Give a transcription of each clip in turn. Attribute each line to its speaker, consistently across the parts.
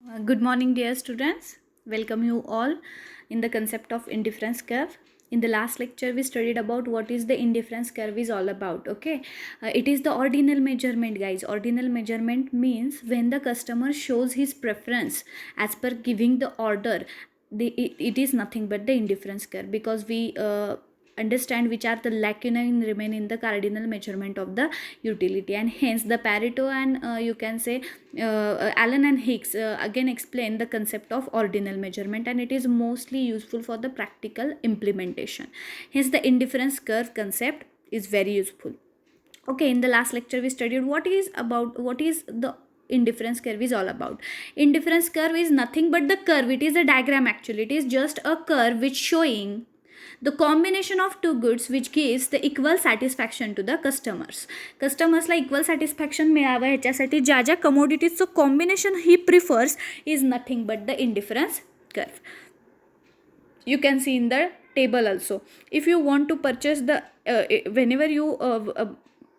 Speaker 1: Good morning, dear students. Welcome you all in the concept of indifference curve. In the last lecture, we studied about what is the indifference curve is all about. Okay, it is the ordinal measurement, guys. Ordinal measurement means when the customer shows his preference as per giving the order. It is nothing but the indifference curve because we understand which are the lacunae remain in the cardinal measurement of the utility, and hence the Pareto and you can say Allen and Hicks again explain the concept of ordinal measurement, and it is mostly useful for the practical implementation. Hence the indifference curve concept is very useful. Okay, in the last lecture we studied what is the indifference curve is all about. Indifference curve is nothing but the curve. It is a diagram, actually. It is just a curve which showing the combination of two goods which gives the equal satisfaction to the customers La equal satisfaction मिळावं ह्याच्यासाठी ज्या ज्या commoditiesचं combination he prefers is nothing but the indifference curve. You can see in the table also. If you want to purchase the whenever you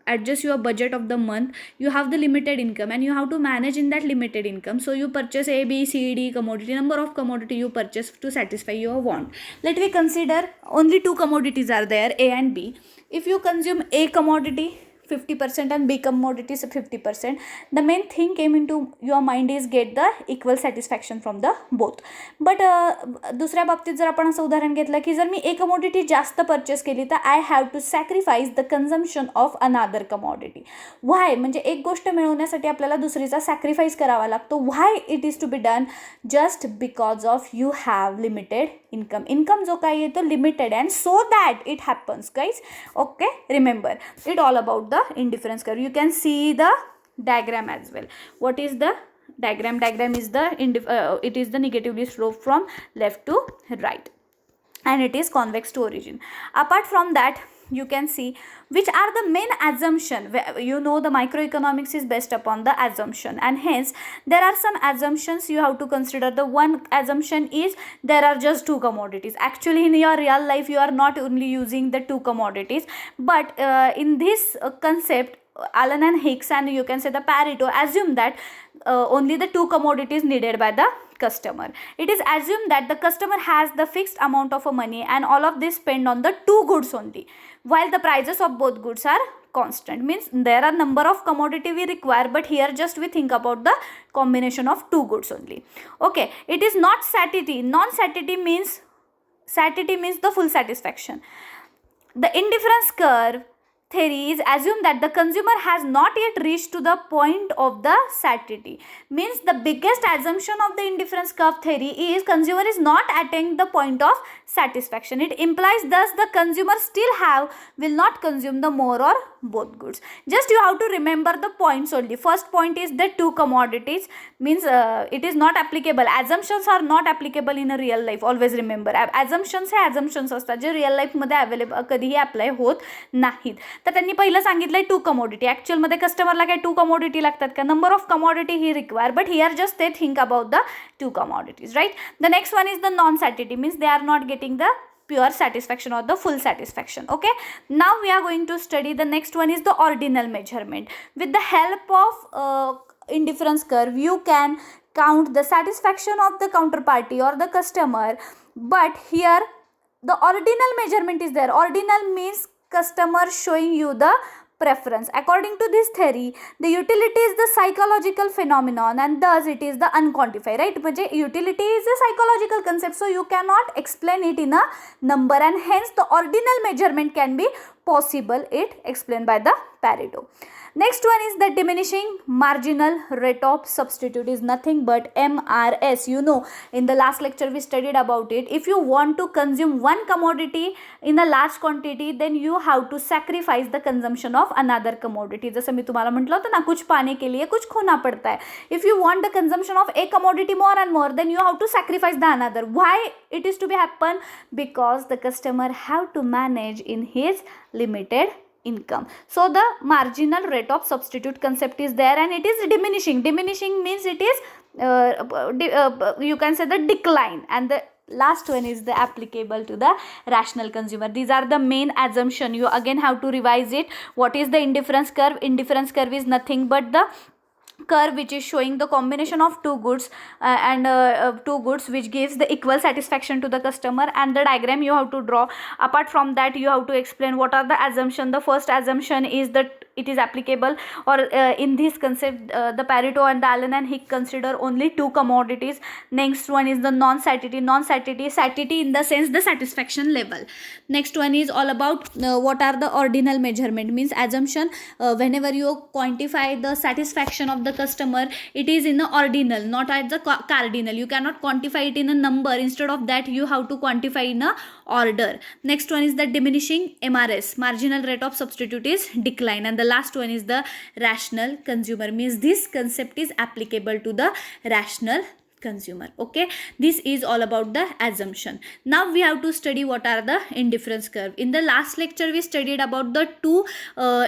Speaker 1: adjust your budget of the month, you have the limited income and you have to manage in that limited income, so you purchase A, B, C, D commodity, number of commodity you purchase to satisfy your want. Let me consider only two commodities are there, A and B. If you consume A commodity 50% and B commodities 50%, the main thing came into your mind is get the equal satisfaction from the both. But दुसऱ्या बाबतीत जर आपण असं उदाहरण घेतलं की जर मी ए commodity जास्त परचेस केली तर I have to sacrifice the consumption of another commodity. Why म्हणजे एक गोष्ट मिळवण्यासाठी आपल्याला दुसरीचा सॅक्रिफाईस करावा लागतो. Why it is to be done? Just because of you have limited income जो काही येतो limited, and so that it happens guys. Okay, remember it all about the indifference curve. You can see the diagram as well. What is the diagram? Diagram is the it is the negatively slope from left to right, and it is convex to origin. Apart from that, you can see which are the main assumption. You know the microeconomics is based upon the assumption, and hence there are some assumptions you have to consider. The one assumption is there are just two commodities. Actually in your real life you are not only using the two commodities, but in this concept Allen and Hicks and you can say the Pareto assume that only the two commodities needed by the customer. It is assumed that the customer has the fixed amount of money and all of this spend on the two goods only, while the prices of both goods are constant. Means there are number of commodity we require, but here just we think about the combination of two goods only. Okay, it is not satiety. Non-satiety means the full satisfaction. The indifference curve theory is assume that the consumer has not yet reached to the point of the satiety. Means the biggest assumption of the indifference curve theory is consumer is not attaining the point of satisfaction. It implies thus the consumer still will not consume the more or both goods. Just you have to remember the points only. First point is the two commodities, means it is not applicable. Assumptions are not applicable in a real life. Always remember, assumptions hey assumptions असतात जे real लाईफमध्ये available कधीही apply होत नाहीत. तर त्यांनी पहिलं सांगितलंय to commodity. ॲक्च्युअलमध्ये कस्टमरला काय टू कमोडिटी लागतात का? नंबर ऑफ कमोडिटी ही रिक्वायर, बट हिअर जस्ट ते think about the two commodities, right. The next one is the non satiety, means they are not getting the pure satisfaction or the full satisfaction. Okay, now we are going to study the next one is the ordinal measurement. With the help of indifference curve you can count the satisfaction of the counterparty or the customer, but here the ordinal measurement is there. Ordinal means customer showing you the preference. According to this theory, the utility is the psychological phenomenon and thus it is the unquantified, right? म्हणजे utility is a psychological concept, so you cannot explain it in a number, and hence the ordinal measurement can be possible. It explained by the Pareto. Next one is the diminishing marginal rate of substitute is nothing but MRS. You know, in the last lecture we studied about it. If you want to consume one commodity in a large quantity, then you have to sacrifice the consumption of another commodity. जसं मी तुम्हाला म्हटलं होतं ना, कुछ पाने के लिए कुछ खोना पड़ता है. If you want the consumption of a commodity more and more, then you have to sacrifice the another. Why it is to be happen? Because the customer have to manage in his limited income. So the marginal rate of substitute concept is there, and it is diminishing. Diminishing means it is you can say the decline, and the last one is the applicable to the rational consumer. These are the main assumption. You again have to revise it. What is the indifference curve? Indifference curve is nothing but the curve which is showing the combination of two goods and two goods which gives the equal satisfaction to the customer, and the diagram you have to draw. Apart from that, you have to explain what are the assumption. The first assumption is that it is applicable, or in this concept the Pareto and the Allen and Hick consider only two commodities. Next one is the satiety in the sense the satisfaction level. Next one is all about what are the ordinal measurement, means assumption. Whenever you quantify the satisfaction of the customer, it is in the ordinal, not at the cardinal. You cannot quantify it in a number. Instead of that, you have to quantify in a order. Next one is the diminishing MRS, marginal rate of substitute is decline, and the last one is the rational consumer, means this concept is applicable to the rational consumer. Okay, this is all about the assumption. Now we have to study what are the indifference curve. In the last lecture we studied about the two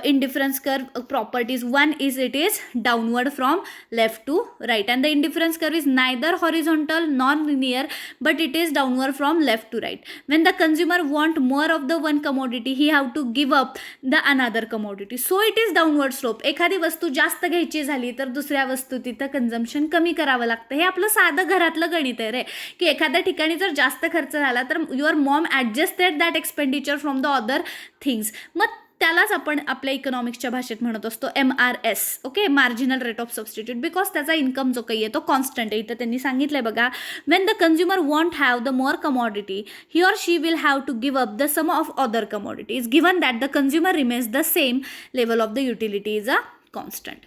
Speaker 1: indifference curve properties. One is it is downward from left to right, and the indifference curve is neither horizontal nor linear, but it is downward from left to right. When the consumer want more of the one commodity, he have to give up the another commodity, so it is downward slope. एखादी वस्तू जास्त घ्यायची झाली तर दुसऱ्या वस्तू तिथं consumption कमी करावं लागतं. हे आपलं साधं घरातलं गणित आहे रे, की एखाद्या ठिकाणी जर जास्त खर्च झाला तर your mom adjusted that expenditure from the other things. मग त्यालाच आपण आपल्या इकॉनॉमिक्सच्या भाषेत म्हणत असतो MRS. Okay, marginal rate of substitute, because त्याचा इन्कम जो काही आहे तो कॉन्स्टंट आहे. इथं त्यांनी सांगितलंय बघा, when the consumer want have the more commodity, he or she will have to give up the some of other commodities given that the consumer remains the same level of the utility is a constant.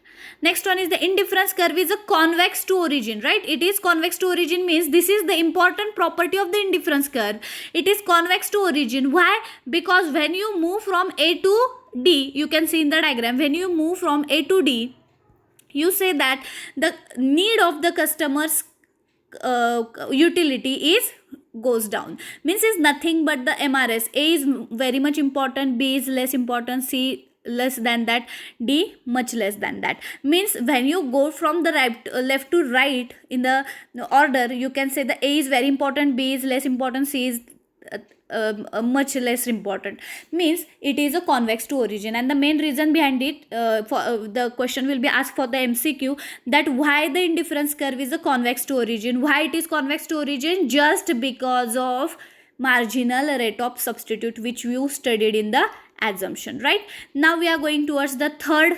Speaker 1: Next one is the indifference curve is a convex to origin, right? It is convex to origin, means this is the important property of the indifference curve. It is convex to origin. Why? Because when you move from A to D, you can see in the diagram, when you move from A to D, you say that the need of the customer's utility is goes down, means is nothing but the MRS. A is very much important, B is less important, C less than that, D much less than that. Means when you go from the left to right in the order, you can say the A is very important, B is less important, C is much less important. Means it is a convex to origin, and the main reason behind it, for the question will be asked for the MCQ, that why the indifference curve is a convex to origin. Why it is convex to origin? Just because of marginal rate of substitute which you studied in the assumption, right? Now we are going towards the third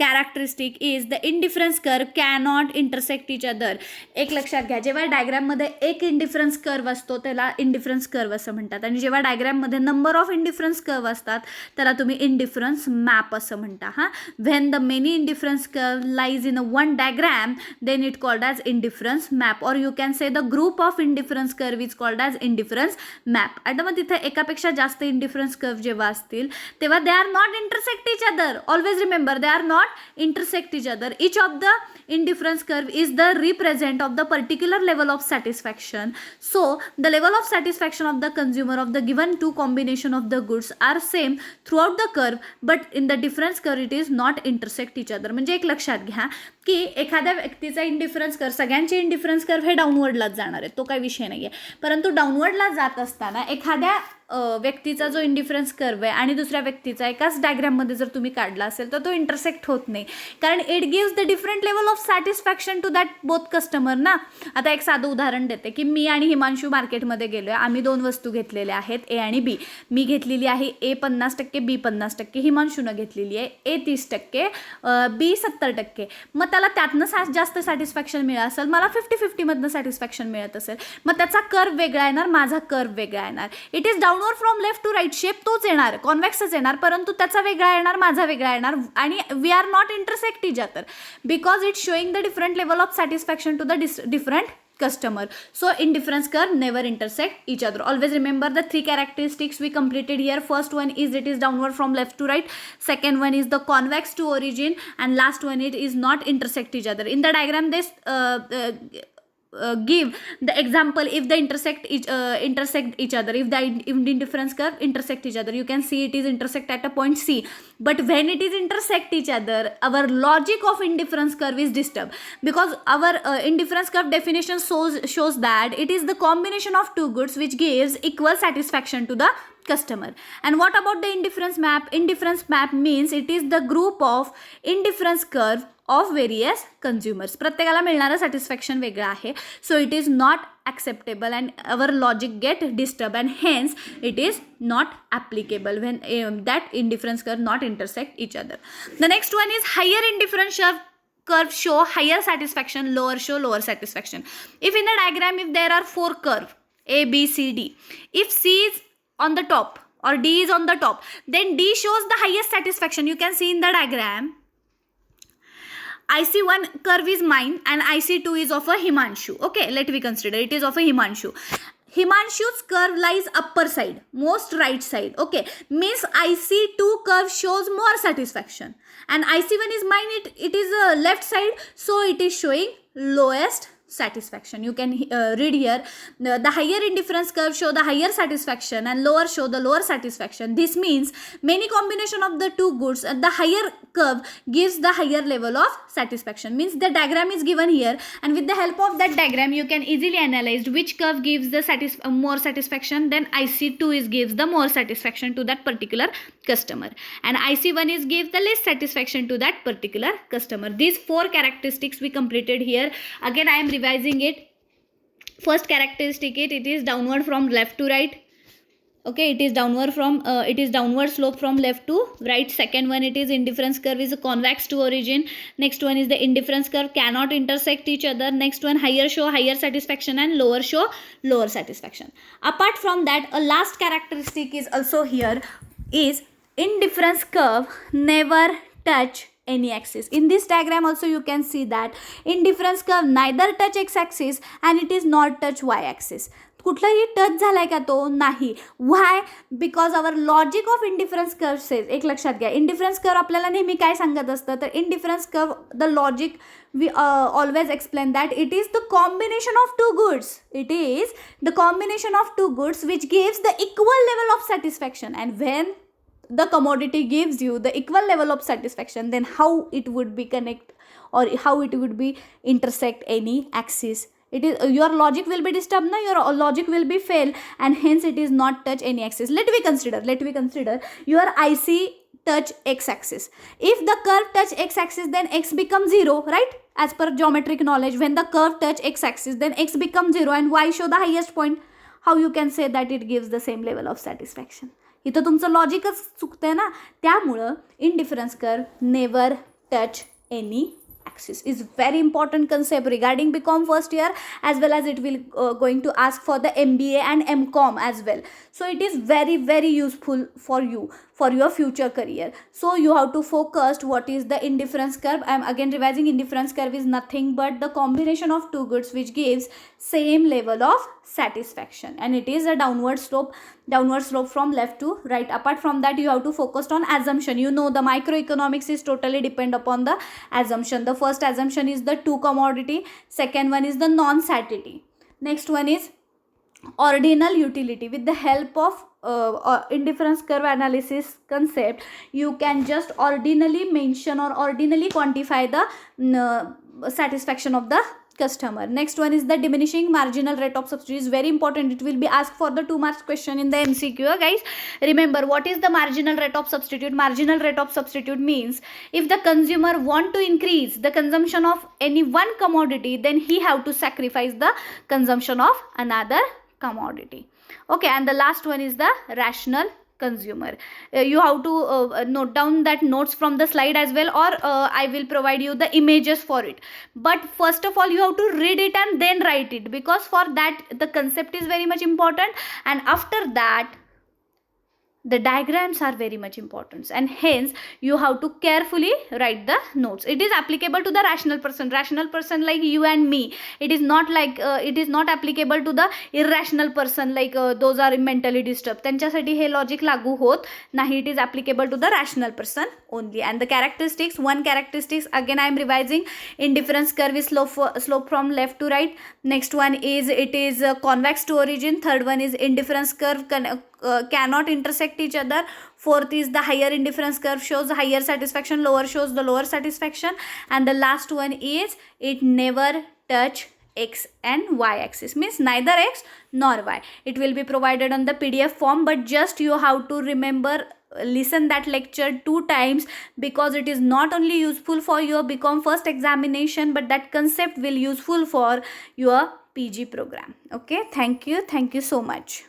Speaker 1: characteristic is the indifference curve cannot intersect each other. एक लक्षात घ्या, जेव्हा डायग्राममध्ये एक इंडिफरन्स curve असतो त्याला इंडिफरन्स curve असं म्हणतात, आणि जेव्हा डायग्राममध्ये नंबर ऑफ इंडिफरन्स कर्व असतात त्याला तुम्ही इंडिफरन्स मॅप असं म्हणता. हां, when the many indifference curve lies in a one diagram, then it called as indifference map, or you can say the group of indifference curve is called as indifference map. आता मग तिथे एकापेक्षा जास्त इंडिफरन्स curve जेव्हा असतील तेव्हा they are not intersect each other. Always remember, they are not intersect each other. Each of the indifference curve is the represent of the particular level of satisfaction. So the level of satisfaction of the consumer of the given two combination of the goods are same throughout the curve, but in the difference curve it is not intersect each other. म्हणजे एक लक्षात घ्या की एखाद्या व्यक्तीचा इंडिफरन्स curve, सगळ्यांचे इंडिफरन्स curve हे डाऊनवर्डलाच जाणार आहे, तो काही विषय नाही आहे, परंतु डाऊनवर्डला जात असताना एखाद्या व्यक्तीचा जो इंडिफरन्स कर्व आहे आणि दुसऱ्या व्यक्तीचा एकाच डायग्राममध्ये जर तुम्ही काढला असेल तर तो इंटरसेक्ट होत नाही, कारण it gives the different level of satisfaction to that both customer ना. आता एक साधं उदाहरण देते की मी आणि हिमांशू मार्केटमध्ये गेलो आहे, आम्ही दोन वस्तू घेतलेल्या आहेत A आणि B. मी घेतलेली आहे A 50%, B 50%, हिमांशूनं घेतलेली आहे A 30%, B 70%. मग त्याला त्यातनं जास्त सॅटिस्फॅक्शन मिळालं असेल, मला 50-50मधनं सॅटिस्फॅक्शन मिळत असेल, मग त्याचा कर्व वेगळा येणार, माझा कर्व वेगळा येणार. It is downward from left to right, shape तोच येणार, कॉन्व्हेक्सच येणार, परंतु त्याचा वेगळा येणार, माझा वेगळा येणार, आणि we are not intersect each other because it showing the different level of satisfaction to the different customer. So indifference curve never intersect each other. Always remember the three characteristics we completed here. First one is it is downward from left to right, second one is the convex to origin, and last one it is not intersect each other. In the diagram this give the example. If they intersect each other, if the indifference curve intersect each other, you can see it is intersect at a point C. But when it is intersect each other, our logic of indifference curve is disturbed, because our indifference curve definition shows that it is the combination of two goods which gives equal satisfaction to the customer. And what about the indifference map? Indifference map means it is the group of indifference curve of various consumers. प्रत्येकाला मिळणारं satisfaction वेगळं आहे. So it is not acceptable and our logic get disturbed, and hence it is not applicable when that indifference curve not intersect each other. The next one is higher indifference curve show higher satisfaction, lower show lower satisfaction. If in the diagram, if there are 4 curve A, B, C, D, if C is on the top or D is on the top, then D shows the highest satisfaction. You can see in the diagram, IC1 curve is mine and IC2 is of a Himanshu. Okay, let me consider it is of a Himanshu. Himanshu's curve lies upper side, most right side. Okay, means IC2 curve shows more satisfaction, and IC1 is mine, it is a left side, so it is showing lowest satisfaction. You can read here, the higher indifference curve show the higher satisfaction and lower show the lower satisfaction. This means many combination of the two goods, the higher curve gives the higher level of satisfaction. Means the diagram is given here, and with the help of that diagram you can easily analyze which curve gives the more satisfaction. Then IC2 is gives the more satisfaction to that particular customer, and IC1 is gives the less satisfaction to that particular customer. These 4 characteristics we completed here. Again I am revising it. First characteristic, it is downward from left to right. Okay, it is downward from it is downward slope from left to right. Second one, it is indifference curve is a convex to origin. Next one is the indifference curve cannot intersect each other. Next one, higher show higher satisfaction and lower show lower satisfaction. Apart from that, a last characteristic is also here, is indifference curve never touch any axis. In this diagram also you can see that indifference curve neither touch x-axis and it is not touch y-axis. कुठलाही touch झालाय का तो? नाही. Why? Because our logic of indifference curve says, एक लक्षात घ्या, इंडिफरन्स curve आपल्याला नेहमी काय सांगत असतं, तर indifference curve the logic we always explain that it is the combination of two goods. It is the combination of two goods which gives the equal level of satisfaction, and when the commodity gives you the equal level of satisfaction, then how it would be connect or how it would be intersect any axis. It is your logic will be disturbed, your logic will be fail, and hence it is not touch any axis. Let me consider your IC touch x axis. If the curve touch x axis, then x becomes 0, right? As per geometric knowledge, when the curve touch x axis, then x becomes 0 and y show the highest point. How you can say that it gives the same level of satisfaction? इथं तुमचं लॉजिकच चुकतंय ना. त्यामुळं indifference curve never touch any axis is very important concept regarding BCom first year, as well as it will going to ask for the MBA and MCom as well. So it is very very useful for you for your future career. So you have to focus what is the indifference curve. I am again revising. Indifference curve is nothing but the combination of two goods which gives same level of satisfaction, and it is a downward slope from left to right. Apart from that, you have to focus on assumption. You know the microeconomics is totally depend upon the assumption. The first assumption is the two commodity, second one is the non-satiety, next one is ordinal utility. With the help of indifference curve analysis concept, you can just ordinally mention or ordinally quantify the satisfaction of the customer. Next one is the diminishing marginal rate of substitute. Is very important. It will be asked for the 2 marks question in the MCQ. Guys, remember what is the marginal rate of substitute? Marginal rate of substitute means if the consumer want to increase the consumption of any one commodity, then he have to sacrifice the consumption of another commodity. Okay, and the last one is the rational consumer. You have to note down that notes from the slide as well, or I will provide you the images for it. But first of all, you have to read it and then write it, because for that the concept is very much important, and after that The diagrams are very much important, and hence you have to carefully write the notes. It is applicable to the rational person like you and me. It is not like it is not applicable to the irrational person like those are mentally disturbed. त्यांच्यासाठी हे logic लागू होत नाही. It is applicable to the rational person only. And the characteristics, one characteristics again I am revising: indifference curve is slope from left to right. Next one is it is convex to origin. Third one is indifference curve cannot intersect each other. Fourth is the higher indifference curve shows the higher satisfaction, lower shows the lower satisfaction. And the last one is it never touch x and y axis, means neither x nor y. It will be provided on the PDF form, but just you have to remember, listen that lecture 2 times, because it is not only useful for your BCom first examination, but that concept will useful for your PG program. Okay, thank you so much.